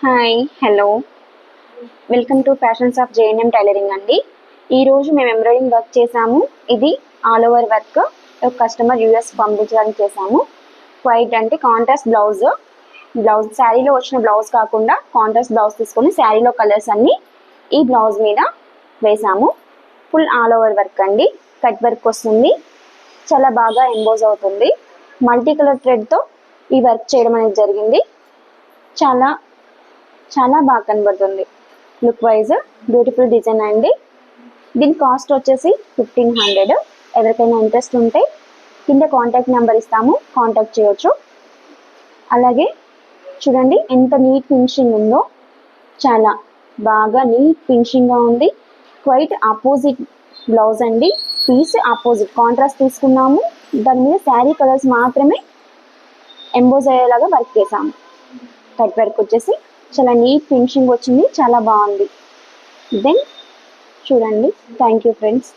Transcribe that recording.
Hi hello welcome to fashions of GNM tailoring అండి. ఈరోజు మేము ఎంబ్రాయిడింగ్ వర్క్ చేసాము. ఇది all over work customer US పంపించడానికి చేసాము. వైట్ అంటే కాంట్రాస్ట్ బ్లౌజ్ శారీలో వచ్చిన బ్లౌజ్ కాకుండా కాంట్రాస్ట్ బ్లౌజ్ తీసుకొని శారీలో కలర్స్ అన్నీ ఈ బ్లౌజ్ మీద వేసాము. ఫుల్ ఆల్ ఓవర్ వర్క్ అండి. కట్ వర్క్ వస్తుంది, చాలా బాగా ఎంబోజ్ అవుతుంది. మల్టీ కలర్ థ్రెడ్తో ఈ వర్క్ చేయడం అనేది జరిగింది. చాలా చాలా బాగా కనబడుతుంది. లుక్ వైజ్ బ్యూటిఫుల్ డిజైన్ అండి. దీని కాస్ట్ వచ్చేసి 1500. ఎవరికైనా ఇంట్రెస్ట్ ఉంటే కింద కాంటాక్ట్ నెంబర్ ఇస్తాము, కాంటాక్ట్ చేయొచ్చు. అలాగే చూడండి ఎంత నీట్ ఫినిషింగ్ ఉందో, చాలా బాగా నీట్ ఫినిషింగ్గా ఉంది. క్వైట్ ఆపోజిట్ బ్లౌజ్ అండి. పీస్ ఆపోజిట్ కాంట్రాస్ట్ తీసుకున్నాము, దాని మీద శారీ కలర్స్ మాత్రమే ఎంబోజ్ అయ్యేలాగా వర్క్ చేసాము. కట్ వర్క్ వచ్చేసి చాలా నీట్ ఫినిషింగ్ వచ్చింది, చాలా బాగుంది. దెన్ చూడండి. Thank you friends.